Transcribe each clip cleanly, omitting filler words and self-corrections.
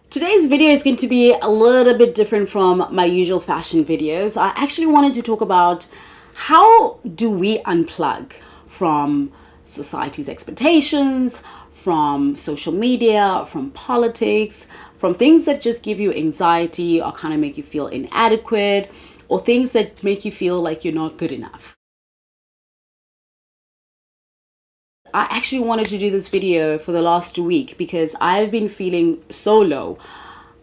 Today's video is going to be a little bit different from my usual fashion videos. I actually wanted to talk about how do we unplug from society's expectations, from social media, from politics, from things that just give you anxiety or kind of make you feel inadequate, or things that make you feel like you're not good enough. I actually wanted to do this video for the last week because I've been feeling so low.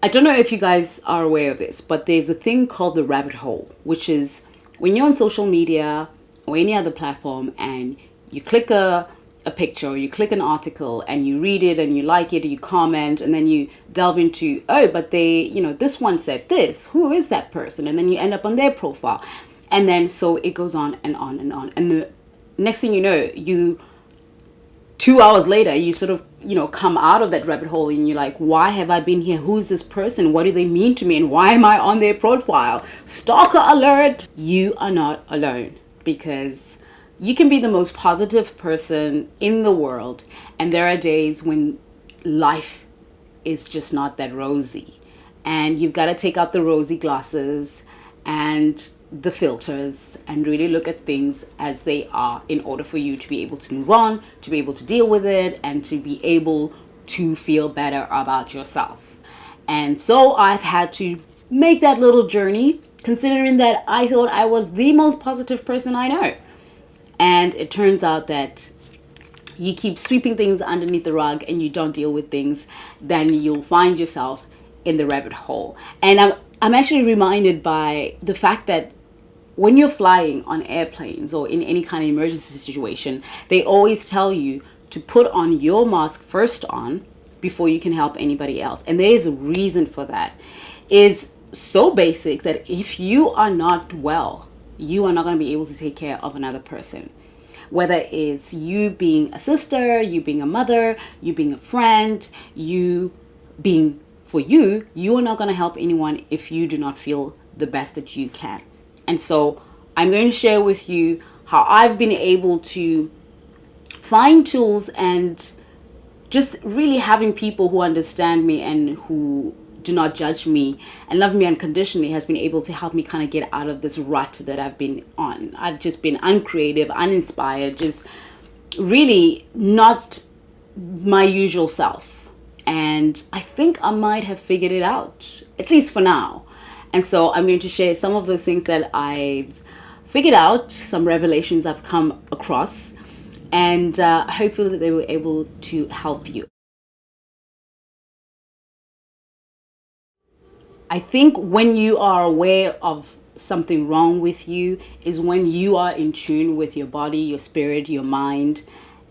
I don't know if you guys are aware of this, but there's a thing called the rabbit hole, which is when you're on social media or any other platform and you click a picture or you click an article and you read it and you like it, you comment, and then you delve into, oh, but they, this one said this, who is that person? And then you end up on their profile. And then so it goes on and on and on. And the next thing you know, 2 hours later, you sort of, come out of that rabbit hole and you're like, why have I been here? Who's this person? What do they mean to me? And why am I on their profile? Stalker alert! You are not alone, because you can be the most positive person in the world, and there are days when life is just not that rosy. And you've got to take out the rosy glasses and the filters and really look at things as they are in order for you to be able to move on, to be able to deal with it, and to be able to feel better about yourself. And so I've had to make that little journey, considering that I thought I was the most positive person I know. And it turns out that you keep sweeping things underneath the rug and you don't deal with things, then you'll find yourself in the rabbit hole. And I'm actually reminded by the fact that when you're flying on airplanes or in any kind of emergency situation, they always tell you to put on your mask first on before you can help anybody else. And there is a reason for that. It's so basic that if you are not well, you are not going to be able to take care of another person. Whether it's you being a sister, you being a mother, you being a friend, you being for you are not going to help anyone if you do not feel the best that you can. And so I'm going to share with you how I've been able to find tools and just really having people who understand me and who do not judge me and love me unconditionally has been able to help me kind of get out of this rut that I've been on. I've just been uncreative, uninspired, just really not my usual self. And I think I might have figured it out, at least for now. And so I'm going to share some of those things that I've figured out, some revelations I've come across, and hopefully they were able to help you. I think when you are aware of something wrong with you is when you are in tune with your body, your spirit, your mind,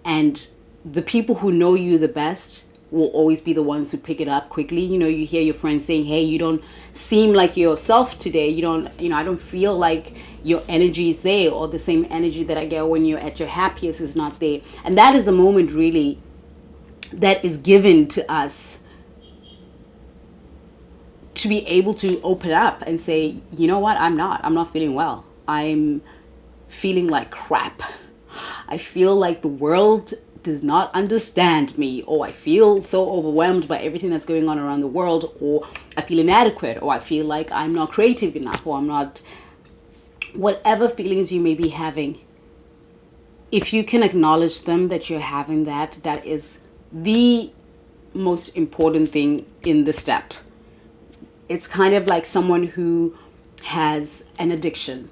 and the people who know you the best will always be the ones who pick it up quickly. You hear your friends saying, hey, you don't seem like yourself today. I don't feel like your energy is there, or the same energy that I get when you're at your happiest is not there. And that is a moment really that is given to us to be able to open up and say, you know what, I'm not feeling well. I'm feeling like crap. I feel like the world does not understand me, or I feel so overwhelmed by everything that's going on around the world, or I feel inadequate, or I feel like I'm not creative enough, or I'm not, whatever feelings you may be having. If you can acknowledge them, that you're having that is the most important thing in the step. It's kind of like someone who has an addiction.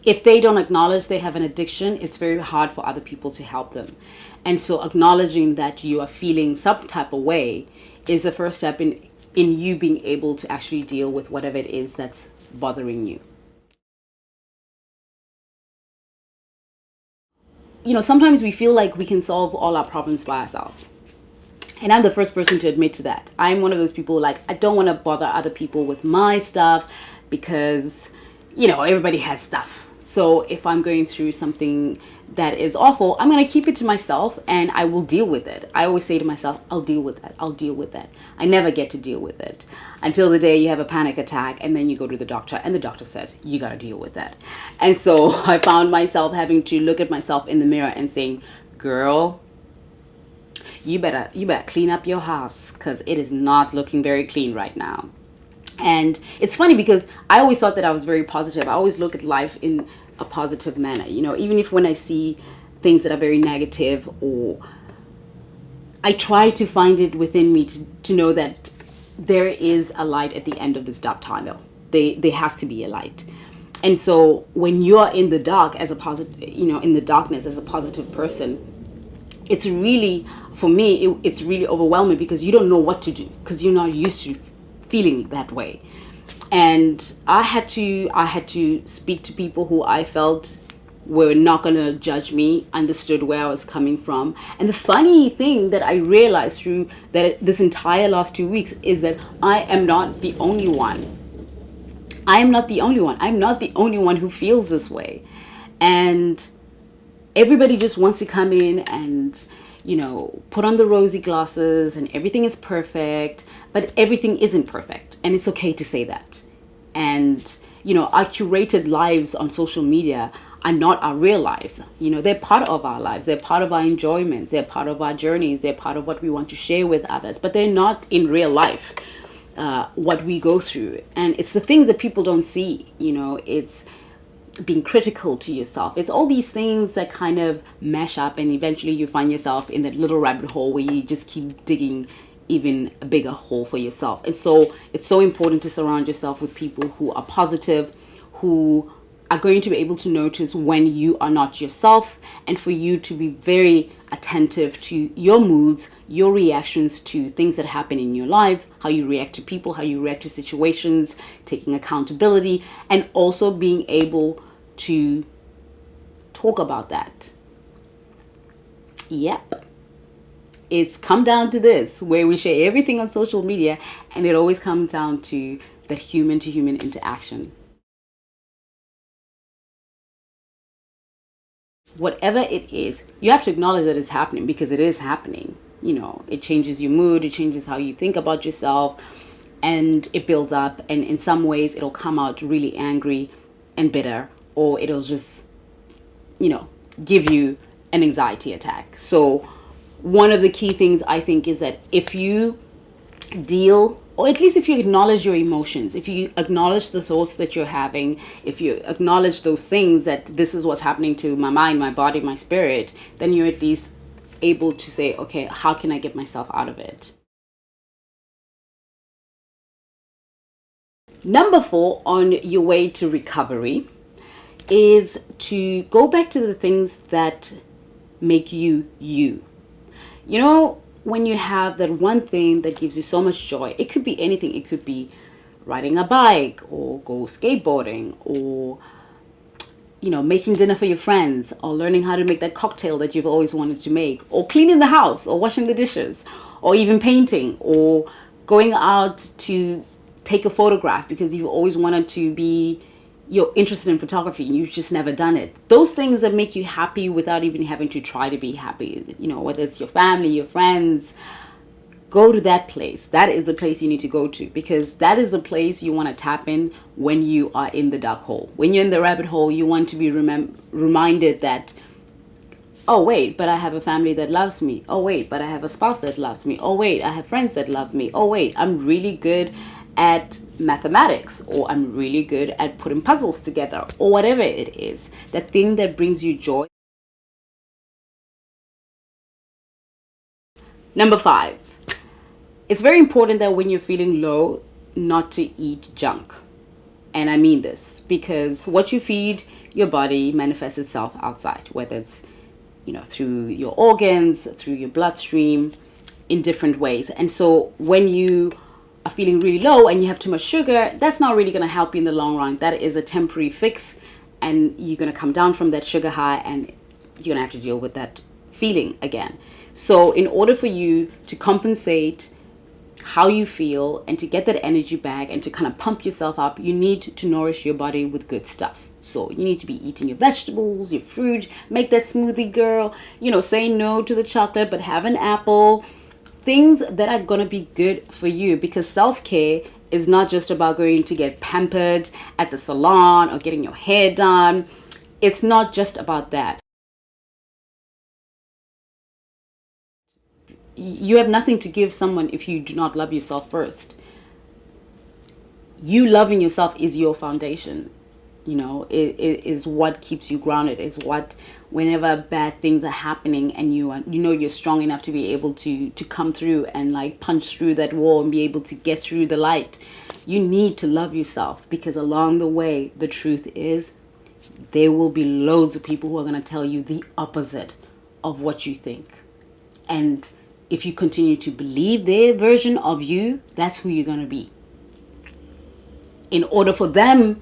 If they don't acknowledge they have an addiction, it's very hard for other people to help them. And so acknowledging that you are feeling some type of way is the first step in you being able to actually deal with whatever it is that's bothering you. Sometimes we feel like we can solve all our problems by ourselves. And I'm the first person to admit to that. I'm one of those people, like, I don't want to bother other people with my stuff because, everybody has stuff. So if I'm going through something that is awful, I'm going to keep it to myself and I will deal with it. I always say to myself, I'll deal with that. I'll deal with that. I never get to deal with it until the day you have a panic attack and then you go to the doctor and the doctor says, you got to deal with that. And so I found myself having to look at myself in the mirror and saying, girl, you better clean up your house, because it is not looking very clean right now. And it's funny because I always thought that I was very positive. I always look at life in a positive manner, even if when I see things that are very negative, or I try to find it within me to know that there is a light at the end of this dark tunnel. There has to be a light. And so when you're in the dark as a positive, in the darkness as a positive person, it's really, for me, it's really overwhelming, because you don't know what to do, because you're not used to feeling that way. And I had to speak to people who I felt were not going to judge me, understood where I was coming from. And the funny thing that I realized through this entire last 2 weeks is that I am not the only one. I'm not the only one. I'm not the only one who feels this way. And everybody just wants to come in and, put on the rosy glasses and everything is perfect, but everything isn't perfect. And it's okay to say that. And, our curated lives on social media are not our real lives. They're part of our lives. They're part of our enjoyments. They're part of our journeys. They're part of what we want to share with others, but they're not in real life. What we go through, and it's the things that people don't see. It's being critical to yourself. It's all these things that kind of mash up, and eventually you find yourself in that little rabbit hole where you just keep digging even a bigger hole for yourself. And so it's so important to surround yourself with people who are positive, who are going to be able to notice when you are not yourself, and for you to be very attentive to your moods, your reactions to things that happen in your life, how you react to people, how you react to situations, taking accountability, and also being able to talk about that. Yep. It's come down to this, where we share everything on social media, and it always comes down to that human to human interaction. Whatever it is, you have to acknowledge that it's happening, because it is happening. It changes your mood, it changes how you think about yourself, and it builds up. And in some ways, it'll come out really angry and bitter, or it'll just, give you an anxiety attack. So one of the key things I think is that if you deal, or at least if you acknowledge your emotions, if you acknowledge the thoughts that you're having, if you acknowledge those things, that this is what's happening to my mind, my body, my spirit, then you're at least able to say, okay, how can I get myself out of it? Number 4 on your way to recovery is to go back to the things that make you you. When you have that one thing that gives you so much joy, it could be anything. It could be riding a bike, or go skateboarding, or making dinner for your friends, or learning how to make that cocktail that you've always wanted to make, or cleaning the house, or washing the dishes, or even painting, or going out to take a photograph because you've always wanted to be, you're interested in photography and you've just never done it. Those things that make you happy without even having to try to be happy, whether it's your family, your friends, go to that place. That is the place you need to go to, because that is the place you want to tap in when you are in the dark hole. When you're in the rabbit hole, you want to be reminded that, oh wait, but I have a family that loves me. Oh wait, but I have a spouse that loves me. Oh wait, I have friends that love me. Oh wait, I'm really good at mathematics, or I'm really good at putting puzzles together, or whatever it is, that thing that brings you joy. Number 5, it's very important that when you're feeling low, not to eat junk. And I mean this because what you feed your body manifests itself outside, whether it's through your organs, through your bloodstream, in different ways. And so when you are feeling really low and you have too much sugar, that's not really going to help you in the long run. That is a temporary fix, and you're going to come down from that sugar high, and you're going to have to deal with that feeling again. So in order for you to compensate how you feel and to get that energy back and to kind of pump yourself up, you need to nourish your body with good stuff. So you need to be eating your vegetables, your fruit, make that smoothie, girl. Say no to the chocolate, but have an apple. Things that are going to be good for you, because self-care is not just about going to get pampered at the salon or getting your hair done. It's not just about that. you have nothing to give someone if you do not love yourself first. You loving yourself is your foundation. You know, it is what keeps you grounded. Is what, whenever bad things are happening and you're strong enough to be able to come through and like punch through that wall and be able to get through the light, you need to love yourself, because along the way, the truth is, there will be loads of people who are going to tell you the opposite of what you think. And if you continue to believe their version of you, that's who you're going to be. In order for them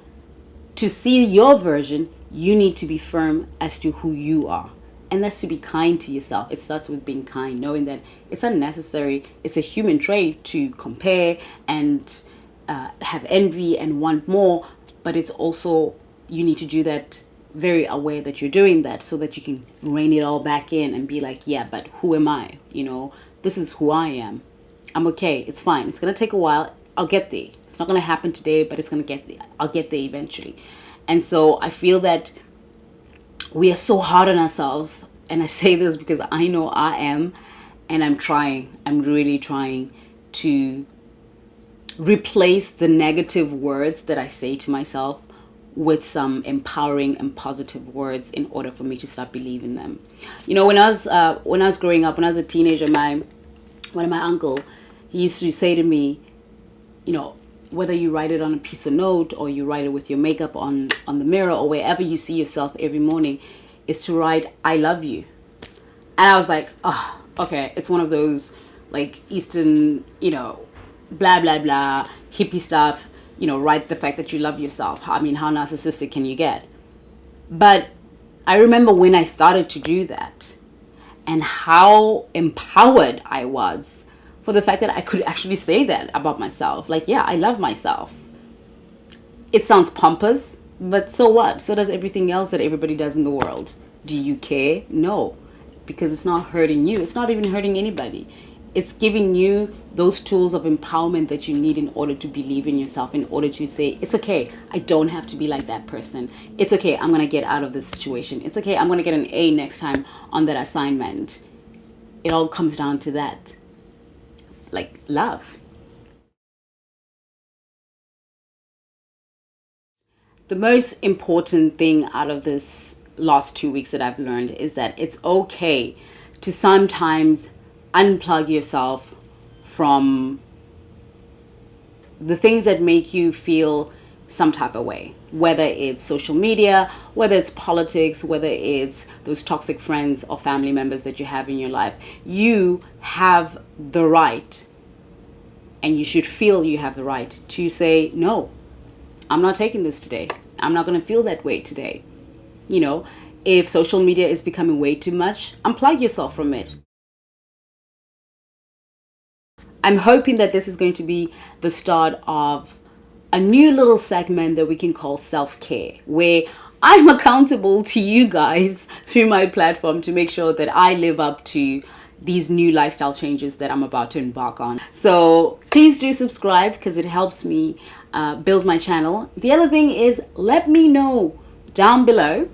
to see your version, you need to be firm as to who you are. And that's to be kind to yourself. It starts with being kind, knowing that it's unnecessary. It's a human trait to compare and have envy and want more. But it's also, you need to do that very aware that you're doing that, so that you can rein it all back in and be like, yeah, but who am I? You know, this is who I am. I'm okay. It's fine. It's going to take a while. I'll get there. It's not going to happen today, but it's going to get there. I'll get there eventually. And so I feel that we are so hard on ourselves. And I say this because I know I am, and I'm trying. I'm really trying to replace the negative words that I say to myself with some empowering and positive words in order for me to start believing them. You know, when I was growing up, when I was a teenager, one of my uncle, he used to say to me, you know, whether you write it on a piece of note or you write it with your makeup on the mirror or wherever you see yourself every morning, is to write, I love you. And I was like, oh, okay, it's one of those like Eastern, you know, blah, blah, blah, hippie stuff. You know, write the fact that you love yourself. I mean, how narcissistic can you get? But I remember when I started to do that and how empowered I was for the fact that I could actually say that about myself. Like, yeah, I love myself. It sounds pompous, but so what? So does everything else that everybody does in the world. Do you care? No, because it's not hurting you. It's not even hurting anybody. It's giving you those tools of empowerment that you need in order to believe in yourself, in order to say, it's okay, I don't have to be like that person. It's okay, I'm going to get out of this situation. It's okay, I'm going to get an A next time on that assignment. It all comes down to that. Like love. The most important thing out of this last 2 weeks that I've learned is that it's okay to sometimes unplug yourself from the things that make you feel some type of way, whether it's social media, whether it's politics, whether it's those toxic friends or family members that you have in your life. You have the right, and you should feel you have the right to say, no, I'm not taking this today. I'm not going to feel that way today. You know, if social media is becoming way too much, unplug yourself from it. I'm hoping that this is going to be the start of a new little segment that we can call self-care, where I'm accountable to you guys through my platform to make sure that I live up to these new lifestyle changes that I'm about to embark on. So please do subscribe, because it helps me build my channel. The other thing is, let me know down below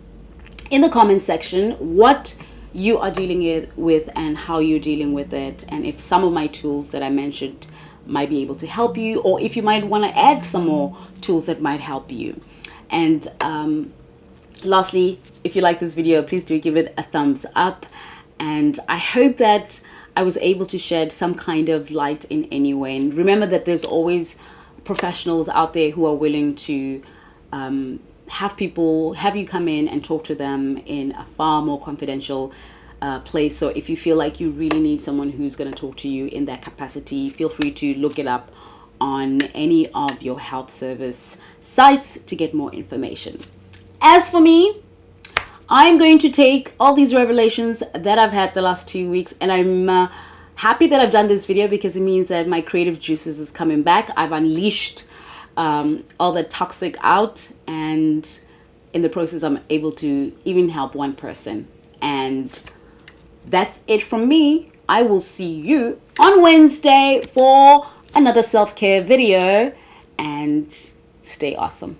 in the comment section what you are dealing with and how you're dealing with it, and if some of my tools that I mentioned might be able to help you, or if you might want to add some more tools that might help you. And lastly, if you like this video, please do give it a thumbs up, and I hope that I was able to shed some kind of light in any way. And remember that there's always professionals out there who are willing to have you come in and talk to them in a far more confidential place. So if you feel like you really need someone who's going to talk to you in that capacity, feel free to look it up on any of your health service sites to get more information. As for me, I'm going to take all these revelations that I've had the last 2 weeks, and I'm happy that I've done this video, because it means that my creative juices is coming back. I've unleashed all the toxic out, and in the process I'm able to even help one person. And that's it from me. I will see you on Wednesday for another self-care video, and stay awesome.